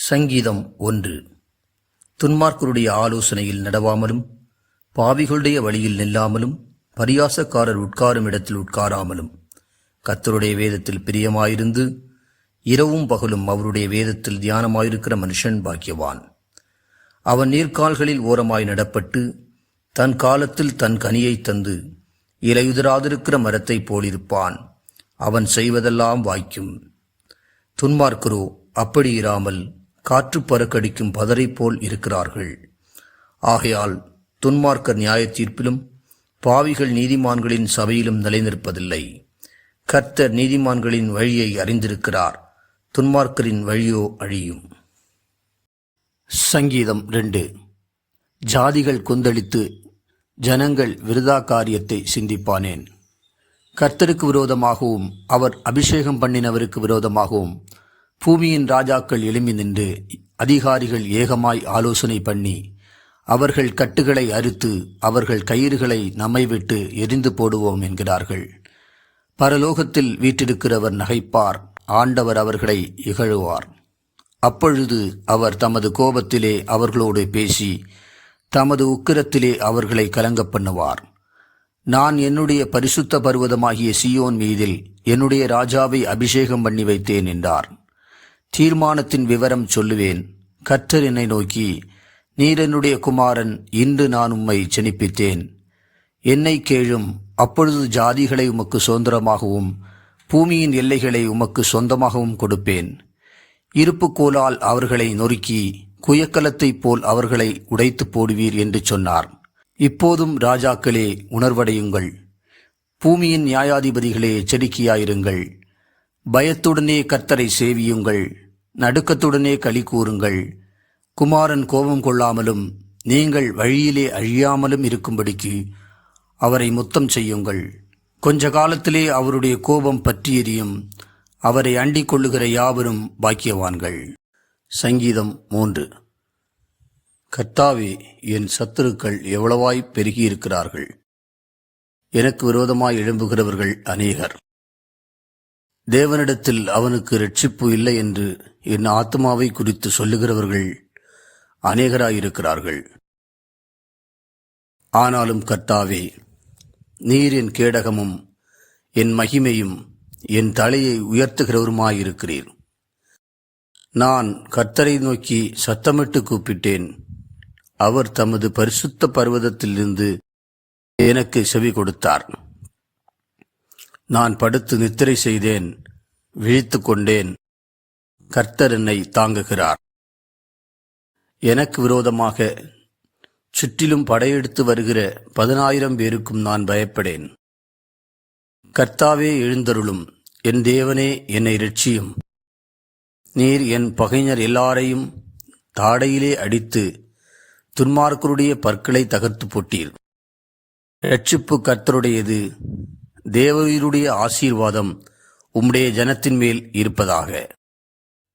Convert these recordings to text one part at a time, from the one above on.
சங்கீதம் 1. துன்மார்க்கருடைய ஆலோசனையில் நடவாமலும், பாவிகளுடைய வழியில் நில்லாமலும், பரியாசக்காரர் உட்காரும் இடத்தில் உட்காராமலும், கர்த்தருடைய வேதத்தில் பிரியமாயிருந்து இரவும் பகலும் அவருடைய வேதத்தில் தியானமாயிருக்கிற மனுஷன் பாக்கியவான். அவன் நீர்க்கால்களில் ஓரமாய் நடப்பட்டு தன் காலத்தில் தன் கனியை தந்து இலையுதிராதிருக்கிற மரத்தைப் போலிருப்பான். அவன் செய்வதெல்லாம் வாய்க்கும். துன்மார்க்கரோ அப்படி இராமல் காற்று பறக்கடிக்கும் பதரை போல் இருக்கிறார்கள். ஆகையால் துன்மார்க்கர் நியாய தீர்ப்பிலும், பாவிகள் நீதிமான்களின் சபையிலும் நிலைநிற்பதில்லை. கர்த்தர் நீதிமான்களின் வழியை அறிந்திருக்கிறார், துன்மார்க்கரின் வழியோ அழியும். சங்கீதம் 2. ஜாதிகள் கொந்தளித்து ஜனங்கள் விருதா காரியத்தை சிந்திப்பானேன். கர்த்தருக்கு விரோதமாகவும் அவர் அபிஷேகம் பண்ணினவருக்கு விரோதமாகவும் பூமியின் ராஜாக்கள் எழும்பி நின்று அதிகாரிகள் ஏகமாய் ஆலோசனை பண்ணி அவர்கள் கட்டுகளை அறுத்து அவர்கள் கயிறுகளை நம்மை விட்டு எரிந்து போடுவோம் என்கிறார்கள். பரலோகத்தில் வீற்றிருக்கிறவர் நகைப்பார், ஆண்டவர் அவர்களை இகழுவார். அப்பொழுது அவர் தமது கோபத்திலே அவர்களோடு பேசி தமது உக்கிரத்திலே அவர்களை கலங்கப் பண்ணுவார். நான் என்னுடைய பரிசுத்த பர்வதமாகிய சீயோன் மீதில் என்னுடைய ராஜாவை அபிஷேகம் பண்ணி வைத்தேன் என்றார். தீர்மானத்தின் விவரம் சொல்லுவேன். கர்த்தர் என்னை நோக்கி, நீர் என்னுடைய குமாரன், இன்று நான் உம்மை ஜெனிப்பித்தேன். என்னை கேளும், அப்பொழுது ஜாதிகளை உமக்கு சுதந்திரமாகவும் பூமியின் எல்லைகளை உமக்கு சொந்தமாகவும் கொடுப்பேன். இருப்புக்கோலால் அவர்களை நொறுக்கி குயக்கலத்தைப் போல் அவர்களை உடைத்து போடுவீர் என்று சொன்னார். இப்போதும் ராஜாக்களே உணர்வடையுங்கள், பூமியின் நியாயாதிபதிகளே எச்சரிக்கையாயிருங்கள். பயத்துடனே கர்த்தரை சேவியுங்கள், நடுக்கத்துடனே களி கூறுங்கள். குமாரன் கோபம் கொள்ளாமலும் நீங்கள் வழியிலே அழியாமலும் இருக்கும்படிக்கு அவரை முத்தம் செய்யுங்கள். கொஞ்ச காலத்திலே அவருடைய கோபம் பற்றி எரியும். அவரை அண்டிக் கொள்ளுகிற யாவரும் பாக்கியவான்கள். சங்கீதம் 3. கர்த்தாவே, என் சத்துருக்கள் எவ்வளவாய் பெருகியிருக்கிறார்கள். எனக்கு விரோதமாய் எழும்புகிறவர்கள் அநேகர். தேவனிடத்தில் அவனுக்கு இரட்சிப்பு இல்லை என்று என் ஆத்மாவை குறித்து சொல்லுகிறவர்கள் அநேகராயிருக்கிறார்கள். ஆனாலும் கர்த்தாவே, நீர் என் கேடகமும் என் மகிமையும் என் தலையை உயர்த்துகிறவருமாயிருக்கிறீர். நான் கர்த்தரை நோக்கி சத்தமிட்டு கூப்பிட்டேன். அவர் தமது பரிசுத்த பர்வதத்திலிருந்து எனக்கு செவி கொடுத்தார். நான் படுத்து நித்திரை செய்தேன், விழித்து கொண்டேன். கர்த்தர் என்னை தாங்குகிறார். எனக்கு விரோதமாக சுற்றிலும் படையெடுத்து வருகிற 10,000 பேருக்கும் நான் பயப்படேன். கர்த்தாவே எழுந்தருளும், என் தேவனே என்னை இரட்சியும். நீர் என் பகைஞர் எல்லாரையும் தாடையிலே அடித்து துன்மார்க்கருடைய பற்களை தகர்த்து போட்டீர். இரட்சிப்பு கர்த்தருடையது. தேவரீருடைய ஆசீர்வாதம் உம்முடைய ஜனத்தின் மேல் இருப்பதாக.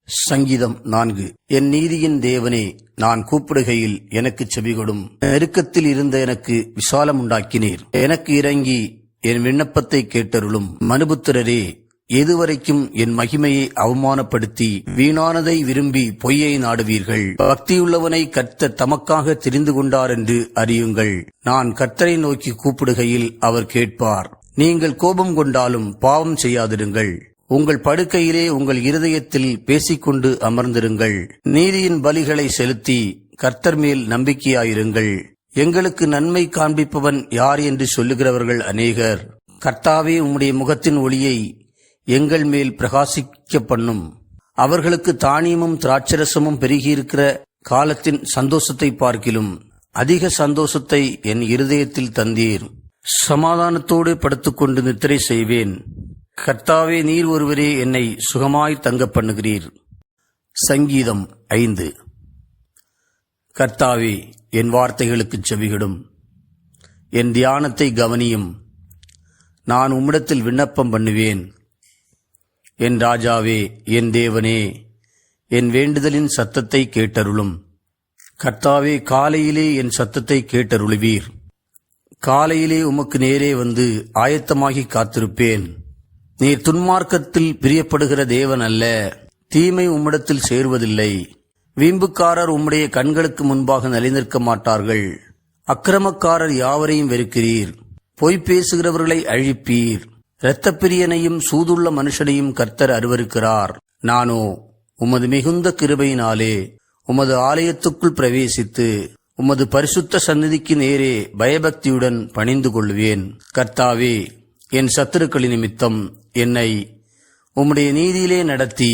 சங்கீதம் 4. என் நீதியின் தேவனே, நான் கூப்பிடுகையில் எனக்கு செவிகொடும். நெருக்கத்தில் இருந்த எனக்கு விசாலம் உண்டாக்கினீர். எனக்கு இறங்கி என் விண்ணப்பத்தை கேட்டருளும். மனுபுத்திரரே, எதுவரைக்கும் என் மகிமையை அவமானப்படுத்தி வீணானதை விரும்பி பொய்யை நாடுவீர்கள்? பக்தியுள்ளவனை கர்த்தர் தமக்காக தெரிந்து கொண்டார் என்று அறியுங்கள். நான் கர்த்தரை நோக்கி கூப்பிடுகையில் அவர் கேட்பார். நீங்கள் கோபம் கொண்டாலும் பாவம் செய்யாதிருங்கள். உங்கள் படுக்கையிலே உங்கள் இருதயத்தில் பேசிக்கொண்டு அமர்ந்திருங்கள். நீதியின் பலிகளை செலுத்தி கர்த்தர் மேல் நம்பிக்கையாயிருங்கள். எங்களுக்கு நன்மை காண்பிப்பவன் யார் என்று சொல்லுகிறவர்கள் அநேகர். கர்த்தாவே, உம்முடைய முகத்தின் ஒளியை எங்கள் மேல் பிரகாசிக்க பண்ணும். அவர்களுக்கு தானியமும் திராட்சரசமும் பெருகியிருக்கிற காலத்தின் சந்தோஷத்தை பார்க்கிலும் அதிக சந்தோஷத்தை என் இருதயத்தில் தந்தீர். சமாதானத்தோடு படுத்துக்கொண்டு நித்திரை செய்வேன். கர்த்தாவே, நீர் ஒருவரே என்னை சுகமாய் தங்க பண்ணுகிறீர். சங்கீதம் 5. கர்த்தாவே, என் வார்த்தைகளுக்கு செவிகொடும், என் தியானத்தை கவனியும். நான் உம்மிடத்தில் விண்ணப்பம் பண்ணுவேன். என் ராஜாவே, என் தேவனே, என் வேண்டுதலின் சத்தத்தை கேட்டருளும். கர்த்தாவே, காலையிலே என் சத்தத்தை கேட்டருளுவீர். காலையிலே உமக்கு நேரே வந்து ஆயத்தமாகி காத்திருப்பேன். நீர் துன்மார்க்கத்தில் பிரியப்படுகிற தேவன் அல்ல, தீமை உம்மிடத்தில் சேருவதில்லை. வீம்புக்காரர் உம்முடைய கண்களுக்கு முன்பாக நிலைநிற்க மாட்டார்கள். அக்கிரமக்காரர் யாவரையும் வெறுக்கிறீர். பொய் பேசுகிறவர்களை அழிப்பீர். இரத்தப்பிரியனையும் சூதுள்ள மனுஷனையும் கர்த்தர் அருவருக்கிறார். நானோ உமது மிகுந்த கிருபையினாலே உமது ஆலயத்துக்குள் பிரவேசித்து உமது பரிசுத்த சந்நிதிக்கு நேரே பயபக்தியுடன் பணிந்து கொள்வேன். கர்த்தாவே, என் சத்துருக்களின் நிமித்தம் என்னை உம்முடைய நீதியிலே நடத்தி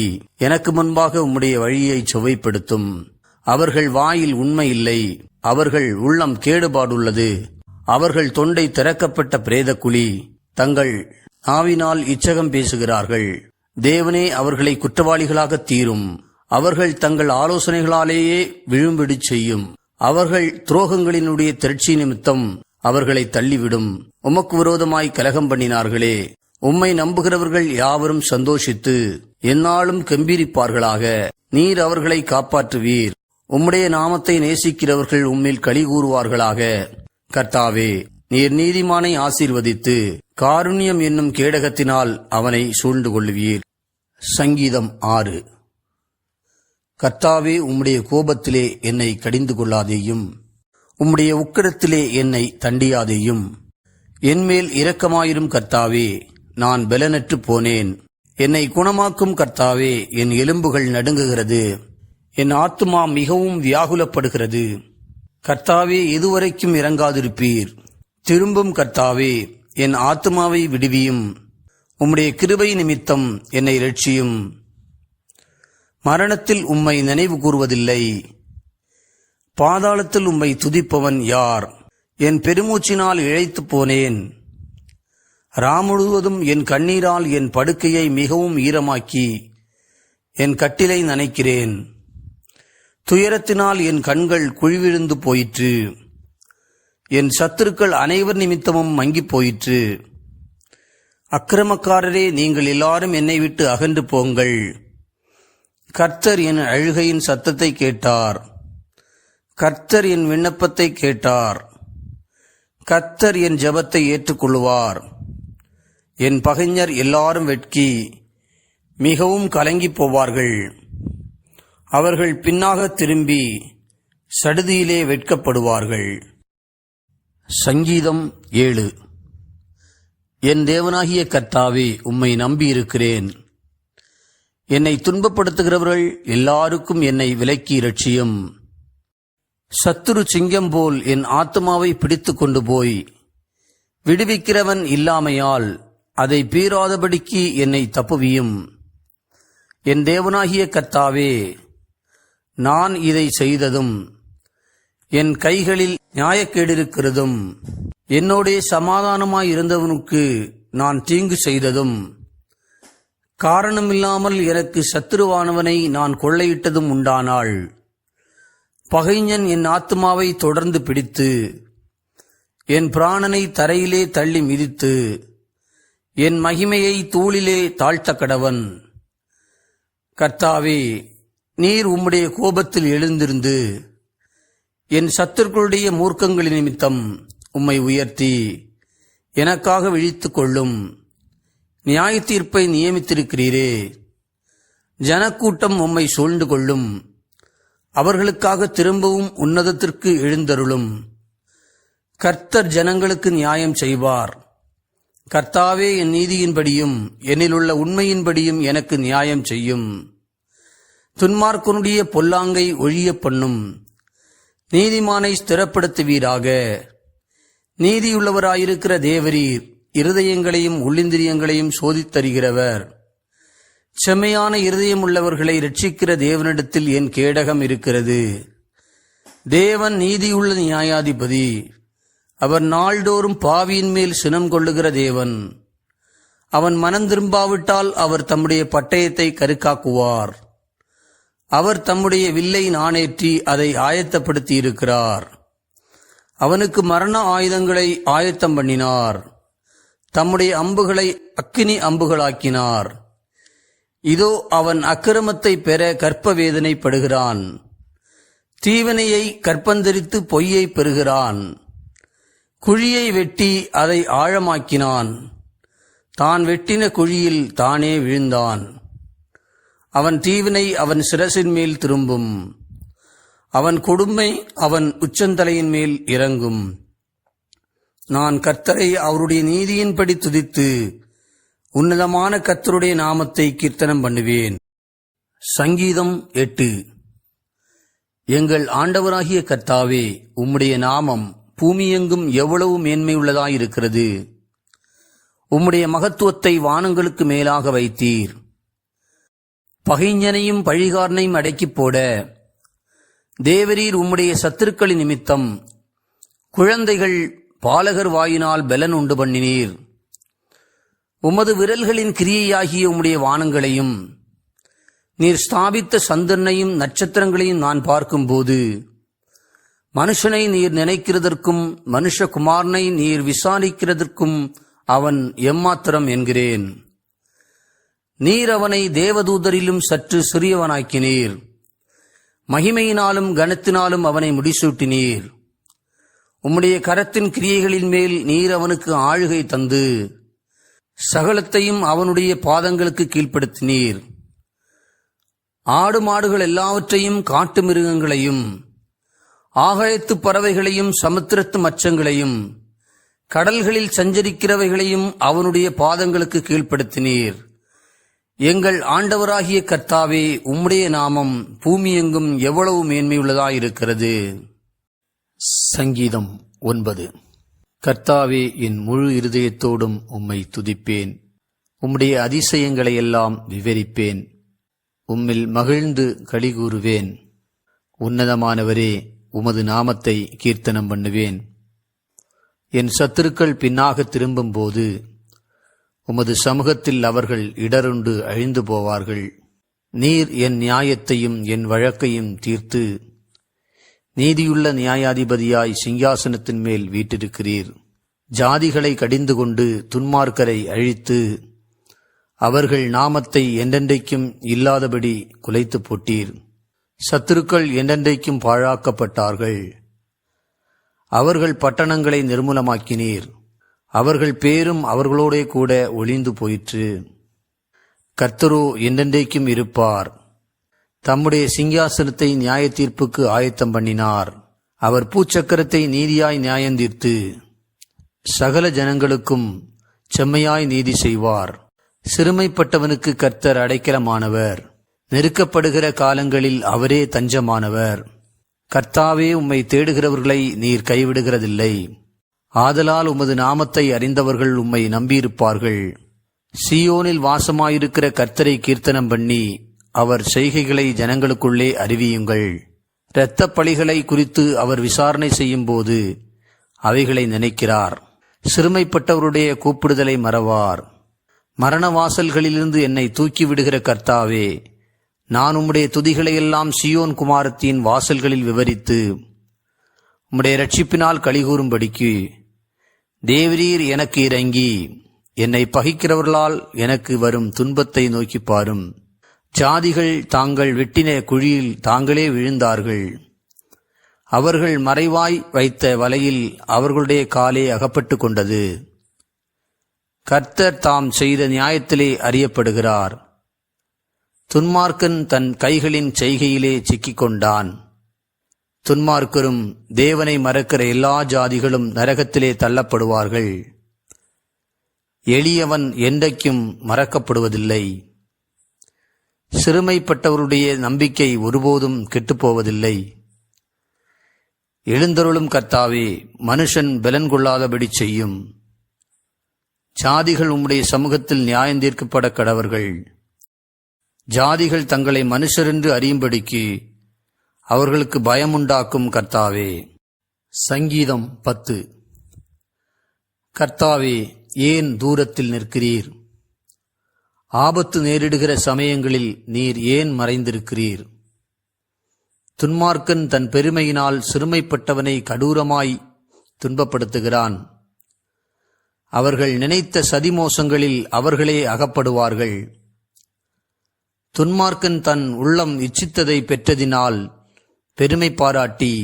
எனக்கு முன்பாக உம்முடைய வழியை சுவைப்படுத்தும். அவர்கள் வாயில் உண்மை இல்லை, அவர்கள் உள்ளம் கேடுபாடுள்ளது. அவர்கள் தொண்டை திறக்கப்பட்ட பிரேதக்குழி. தங்கள் நாவினால் இச்சகம் பேசுகிறார்கள். தேவனே அவர்களை குற்றவாளிகளாக தீரும். அவர்கள் தங்கள் ஆலோசனைகளாலேயே விழும்பிடி செய்யும். அவர்கள் துரோகங்களினுடைய திரட்சி நிமித்தம் அவர்களை தள்ளிவிடும். உமக்கு விரோதமாய் கலகம் பண்ணினார்களே. உம்மை நம்புகிறவர்கள் யாவரும் சந்தோஷித்து எந்நாளும் கெம்பீரிப்பார்களாக. நீர் அவர்களை காப்பாற்றுவீர். உம்முடைய நாமத்தை நேசிக்கிறவர்கள் உம்மில் களி கூறுவார்களாக. கர்த்தாவே, நீர் நீதிமானை ஆசீர்வதித்து காருண்யம் என்னும் கேடகத்தினால் அவனை சூழ்ந்து கொள்ளுவீர். சங்கீதம் 6. கர்த்தாவே, உம்முடைய கோபத்திலே என்னை கடிந்து கொள்ளாதேயும், உம்முடைய உக்கிரத்திலே என்னை தண்டியாதேயும். என்மேல் இரக்கமாயிரும் கர்த்தாவே, நான் பெலனற்று போனேன். என்னை குணமாக்கும் கர்த்தாவே, என் எலும்புகள் நடுங்குகிறது. என் ஆத்துமா மிகவும் வியாகுலப்படுகிறது. கர்த்தாவே, எதுவரைக்கும் இறங்காதிருப்பீர்? திரும்பும் கர்த்தாவே, என் ஆத்துமாவை விடுவியும். உம்முடைய கிருபை நிமித்தம் என்னை இரட்சியும். மரணத்தில் உம்மை நினைவு கூறுவதில்லை. பாதாளத்தில் உம்மை துதிப்பவன் யார்? என் பெருமூச்சினால் இழைத்துப் போனேன். முழுவதும் என் கண்ணீரால் என் படுக்கையை மிகவும் ஈரமாக்கி என் கட்டிலை நனைக்கிறேன். துயரத்தினால் என் கண்கள் குழிவிழுந்து போயிற்று. என் சத்துருக்கள் அனைவர் நிமித்தமும் மங்கிப் போயிற்று. அக்கிரமக்காரரே, நீங்கள் எல்லாரும் என்னை விட்டு அகன்று போங்கள். கர்த்தர் என் அழுகையின் சத்தத்தை கேட்டார். கர்த்தர் என் விண்ணப்பத்தை கேட்டார். கர்த்தர் என் ஜெபத்தை ஏற்றுக்கொள்ளுவார். என் பகைஞர் எல்லாரும் வெட்கி மிகவும் கலங்கி போவார்கள். அவர்கள் பின்னாக திரும்பி சடுதியிலே வெட்கப்படுவார்கள். சங்கீதம் 7. என் தேவனாகிய கர்த்தாவே, உம்மை நம்பியிருக்கிறேன். என்னை துன்பப்படுத்துகிறவர்கள் எல்லாருக்கும் என்னை விலக்கி இரட்சியும். சத்துரு சிங்கம் போல் என் ஆத்துமாவை பிடித்து கொண்டு போய் விடுவிக்கிறவன் இல்லாமையால் அதை பீறாதபடிக்கு என்னை தப்புவியும். என் தேவனாகிய கர்த்தாவே, நான் இதை செய்ததும் என் கைகளில் நியாயக்கேடிருக்கிறதும் என்னோடே சமாதானமாய் இருந்தவனுக்கு நான் தீங்கு செய்ததும் காரணமில்லாமல் எனக்கு சத்துருவானவனை நான் கொள்ளையிட்டதும் உண்டானால், பகைஞன் என் ஆத்துமாவை தொடர்ந்து பிடித்து என் பிராணனை தரையிலே தள்ளி மிதித்து என் மகிமையை தூளிலே தாழ்த்த கடவன். கர்த்தாவே, நீர் உம்முடைய கோபத்தில் எழுந்திருந்து என் சத்துருக்களுடைய மூர்க்கங்களின் நிமித்தம் உம்மை உயர்த்தி எனக்காக விழித்துக் கொள்ளும். நியாய தீர்ப்பை நியமித்திருக்கிறீரே. ஜனக்கூட்டம் உம்மை சூழ்ந்து கொள்ளும். அவர்களுக்காக திரும்பவும் உன்னதத்திற்கு எழுந்தருளும். கர்த்தர் ஜனங்களுக்கு நியாயம் செய்வார். கர்த்தாவே, என் நீதியின்படியும் என்னிலுள்ள உண்மையின்படியும் எனக்கு நியாயம் செய்யும். துன்மார்க்கனுடைய பொல்லாங்கை ஒழிய பண்ணும். நீதிமானை ஸ்திரப்படுத்துவீராக. நீதியுள்ளவராயிருக்கிற தேவரீர் இருதயங்களையும் உள்ளிந்திரியங்களையும் சோதித்தருகிறவர். செம்மையான இருதயம் உள்ளவர்களை இரட்சிக்கிற தேவனிடத்தில் என் கேடகம் இருக்கிறது. தேவன் நீதியுள்ள நியாயாதிபதி. அவர் நாள்தோறும் பாவியின் மேல் சினம் கொள்ளுகிற தேவன். அவன் மனம் திரும்பாவிட்டால் அவர் தம்முடைய பட்டயத்தை கருக்காக்குவார். அவர் தம்முடைய வில்லை நாணேற்றி அதை ஆயத்தப்படுத்தி இருக்கிறார். அவனுக்கு மரண ஆயுதங்களை ஆயத்தம் பண்ணினார். தம்முடைய அம்புகளை அக்கினி அம்புகளாக்கினார். இதோ அவன் அக்கிரமத்தை பெற கற்ப வேதனைப்படுகிறான். தீவினையை கற்பந்தரித்து பொய்யை பெறுகிறான். குழியை வெட்டி அதை ஆழமாக்கினான். தான் வெட்டின குழியில் தானே விழுந்தான். அவன் தீவினை அவன் சிரசின் மேல் திரும்பும். அவன் கொடுமை அவன் உச்சந்தலையின் மேல் இறங்கும். நான் கர்த்தரை அவருடைய நீதியின்படி துதித்து உன்னதமான கர்த்தருடைய நாமத்தை கீர்த்தனம் பண்ணுவேன். சங்கீதம் 8. எங்கள் ஆண்டவராகிய கர்த்தாவே, உம்முடைய நாமம் பூமியெங்கும் எவ்வளவு மேன்மையுள்ளதாயிருக்கிறது. உம்முடைய மகத்துவத்தை வானங்களுக்கு மேலாக வைத்தீர். பகைஞனையும் பழிகாரனையும் அடக்கிப் போட தேவரீர் உம்முடைய சத்துருக்களின் நிமித்தம் குழந்தைகள் பாலகர் வாயினால் பெலன் உண்டு பண்ணினீர். உமது விரல்களின் கிரியையாகிய உம்முடைய வானங்களையும் நீர் ஸ்தாபித்த சந்திரனையும் நட்சத்திரங்களையும் நான் பார்க்கும்போது, மனுஷனை நீர் நினைக்கிறதற்கும் மனுஷகுமாரனை நீர் விசாரிக்கிறதற்கும் அவன் எம்மாத்திரம் என்கிறேன். நீர் அவனை தேவதூதரிலும் சற்று சிறியவனாக்கினீர். மகிமையினாலும் கனத்தினாலும் அவனை முடிசூட்டினீர். உம்முடைய கரத்தின் கிரியைகளின் மேல் நீர் அவனுக்கு ஆளுகை தந்து சகலத்தையும் அவனுடைய பாதங்களுக்கு கீழ்ப்படுத்தினீர். ஆடு மாடுகள் எல்லாவற்றையும் காட்டு மிருகங்களையும் ஆகாயத்து பறவைகளையும் சமுத்திரத்து மச்சங்களையும் கடல்களில் சஞ்சரிக்கிறவைகளையும் அவனுடைய பாதங்களுக்கு கீழ்ப்படுத்தினீர். எங்கள் ஆண்டவராகிய கர்த்தாவே, உம்முடைய நாமம் பூமியெங்கும் எவ்வளவு மேன்மையுள்ளதாயிருக்கிறது. சங்கீதம் 9. கர்த்தாவே, என் முழு இருதயத்தோடும் உம்மை துதிப்பேன். உம்முடைய அதிசயங்களையெல்லாம் விவரிப்பேன். உம்மில் மகிழ்ந்து களிகூறுவேன். உன்னதமானவரே, உமது நாமத்தை கீர்த்தனம் பண்ணுவேன். என் சத்துருக்கள் பின்னாக திரும்பும்போது உமது சமூகத்தில் அவர்கள் இடருண்டு அழிந்து போவார்கள். நீர் என் நியாயத்தையும் என் வழக்கையும் தீர்த்து நீதியுள்ள நியாயாதிபதியாய் சிங்காசனத்தின் மேல் வீற்றிருக்கிறீர். ஜாதிகளை கடிந்து கொண்டு துன்மார்க்கரை அழித்து அவர்கள் நாமத்தை என்றென்றைக்கும் இல்லாதபடி குலைத்து போட்டீர். சத்துருக்கள் என்றென்றைக்கும் பாழாக்கப்பட்டார்கள். அவர்கள் பட்டணங்களை நிர்மூலமாக்கினீர். அவர்கள் பேரும் அவர்களோடே கூட ஒளிந்து போயிற்று. கர்த்தரோ என்றென்றைக்கும் இருப்பார். தம்முடைய சிங்காசனத்தை நியாய தீர்ப்புக்கு ஆயத்தம் பண்ணினார். அவர் பூச்சக்கரத்தை நீதியாய் நியாயந்தீர்த்து சகல ஜனங்களுக்கும் செம்மையாய் நீதி செய்வார். சிறுமைப்பட்டவனுக்கு கர்த்தர் அடைக்கலமானவர். நெருக்கப்படுகிற காலங்களில் அவரே தஞ்சமானவர். கர்த்தாவே, உம்மை தேடுகிறவர்களை நீர் கைவிடுகிறதில்லை. ஆதலால் உமது நாமத்தை அறிந்தவர்கள் உம்மை நம்பியிருப்பார்கள். சீயோனில் வாசமாயிருக்கிற கர்த்தரை கீர்த்தனம் பண்ணி அவர் செய்கைகளை ஜனங்களுக்குள்ளே அறிவியுங்கள். இரத்தப் பழிகளை குறித்து அவர் விசாரணை செய்யும்போது அவைகளை நினைக்கிறார். சிறுமைப்பட்டவருடைய கூப்பிடுதலை மறவார். மரண வாசல்களிலிருந்து என்னை தூக்கிவிடுகிற கர்த்தாவே, நான் உம்முடைய துதிகளையெல்லாம் சீயோன் குமாரத்தின் வாசல்களில் விவரித்து உம்முடைய இரட்சிப்பினால் களிகூறும்படிக்கு தேவரீர் எனக்கு இறங்கி என்னை பகைக்கிறவர்களால் எனக்கு வரும் துன்பத்தை நோக்கி பாரும். ஜாதிகள் தாங்கள் வெட்டின குழியில் தாங்களே விழுந்தார்கள். அவர்கள் மறைவாய் வைத்த வலையில் அவர்களுடைய காலே அகப்பட்டு கொண்டது. கர்த்தர் தாம் செய்த நியாயத்திலே அறியப்படுகிறார். துன்மார்க்கன் தன் கைகளின் செய்கையிலே சிக்கிக் கொண்டான். துன்மார்க்கரும் தேவனை மறக்கிற எல்லா ஜாதிகளும் நரகத்திலே தள்ளப்படுவார்கள். எளியவன் என்றைக்கும் மறக்கப்படுவதில்லை. சிறுமைப்பட்டவருடைய நம்பிக்கை ஒருபோதும் கெட்டுப்போவதில்லை. எழுந்தருளும் கர்த்தாவே, மனுஷன் பலன் கொள்ளாதபடி செய்யும். ஜாதிகள் உம்முடைய சமூகத்தில் நியாயந்தீர்க்கப்பட கடவர்கள். ஜாதிகள் தங்களை மனுஷரென்று அறியும்படிக்கு அவர்களுக்கு பயமுண்டாக்கும் கர்த்தாவே. சங்கீதம் 10. கர்த்தாவே, ஏன் தூரத்தில் நிற்கிறீர்? ஆபத்து நேரிடுகிற சமயங்களில் நீர் ஏன் மறைந்திருக்கிறீர்? துன்மார்க்கன் தன் பெருமையினால் சிறுமைப்பட்டவனை கடூரமாய் துன்பப்படுத்துகிறான். அவர்கள் நினைத்த சதிமோசங்களில் அவர்களே அகப்படுவார்கள். துன்மார்க்கன் தன் உள்ளம் இச்சித்ததை பெற்றதினால் பெருமை பாராட்டி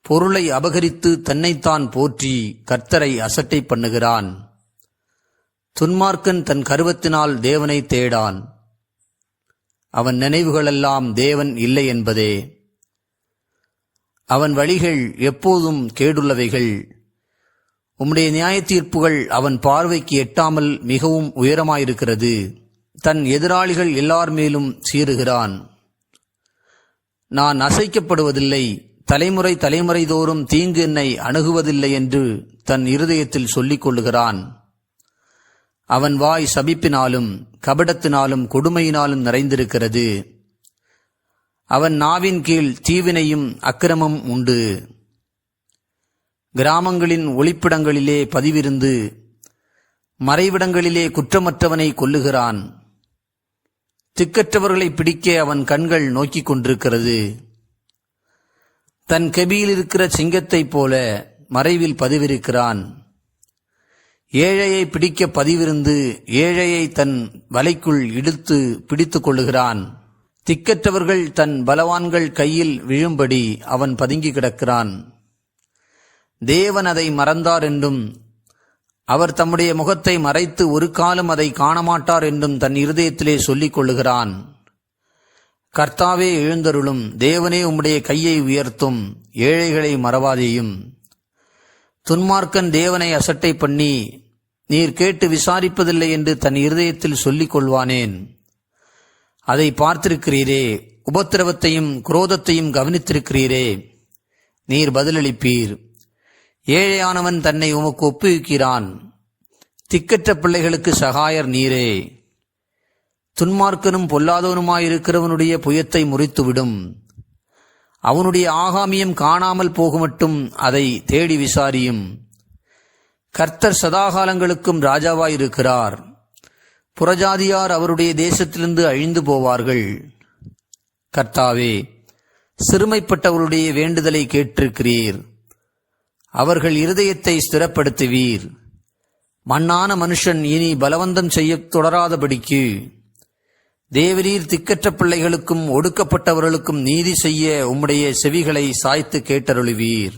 பொருளை அபகரித்து தன்னைத்தான் போற்றி கர்த்தரை அசட்டை பண்ணுகிறான். துன்மார்க்கன் தன் கர்வத்தினால் தேவனை தேடான். அவன் நினைவுகளெல்லாம் தேவன் இல்லை என்பதே. அவன் வழிகள் எப்போதும் கேடுள்ளவைகள். உம்முடைய நியாய தீர்ப்புகள் அவன் பார்வைக்கு எட்டாமல் மிகவும் உயரமாயிருக்கிறது. தன் எதிராளிகள் எல்லார் மேலும் சீறுகிறான். நான் அசைக்கப்படுவதில்லை, தலைமுறை தலைமுறை தோறும் தீங்கு என்னை அணுகுவதில்லை என்று தன் இருதயத்தில் சொல்லிக் கொள்ளுகிறான். அவன் வாய் சபிப்பினாலும் கபடத்தினாலும் கொடுமையினாலும் நிறைந்திருக்கிறது. அவன் நாவின் கீழ் தீவினையும் அக்கிரமம் உண்டு. கிராமங்களின் ஒளிப்பிடங்களிலே பதிவிருந்து மறைவிடங்களிலே குற்றமற்றவனை கொல்லுகிறான். திக்கற்றவர்களை பிடிக்க அவன் கண்கள் நோக்கிக் கொண்டிருக்கிறது. தன் கெபியில் இருக்கிற சிங்கத்தைப் போல மறைவில் பதிவிருக்கிறான். ஏழையை பிடிக்க பதிவிருந்து ஏழையை தன் வலைக்குள் இழுத்து பிடித்துக் கொள்ளுகிறான். திக்கற்றவர்கள் தன் பலவான்கள் கையில் விழும்படி அவன் பதுங்கி கிடக்கிறான். தேவன் அதை மறந்தார் என்றும் அவர் தம்முடைய முகத்தை மறைத்து ஒரு காலம் அதை காணமாட்டார் என்றும் தன் இருதயத்திலே சொல்லிக் கொள்ளுகிறான். கர்த்தாவே எழுந்தருளும், தேவனே உம்முடைய கையை உயர்த்தும், ஏழைகளை மறவாதேயும். துன்மார்க்கன் தேவனை அசட்டை பண்ணி நீர் கேட்டு விசாரிப்பதில்லை என்று தன் இருதயத்தில் சொல்லிக் கொள்வானேன்? அதை பார்த்திருக்கிறீரே, உபத்திரவத்தையும் குரோதத்தையும் கவனித்திருக்கிறீரே, நீர் பதிலளிப்பீர். ஏழையானவன் தன்னை உமக்கு ஒப்புவிக்கிறான். திக்கற்ற பிள்ளைகளுக்கு சகாயர் நீரே. துன்மார்க்கனும் பொல்லாதவனுமாயிருக்கிறவனுடைய புயத்தை முறித்துவிடும். அவனுடைய ஆகாமியம் காணாமல் போகுமட்டும் அதை தேடி விசாரியும். கர்த்தர் சதாகாலங்களுக்கும் ராஜாவாயிருக்கிறார். புறஜாதியார் அவருடைய தேசத்திலிருந்து அழிந்து போவார்கள். கர்த்தாவே, சிறுமைப்பட்டவருடைய வேண்டுதலை கேட்டிருக்கிறீர். அவர்கள் இருதயத்தை ஸ்திரப்படுத்துவீர். மண்ணான மனுஷன் இனி பலவந்தம் செய்ய தொடராதபடிக்கு தேவரீர் திக்கற்ற பிள்ளைகளுக்கும் ஒடுக்கப்பட்டவர்களுக்கும் நீதி செய்ய உம்முடைய செவிகளை சாய்த்து கேட்டருளுவீர்.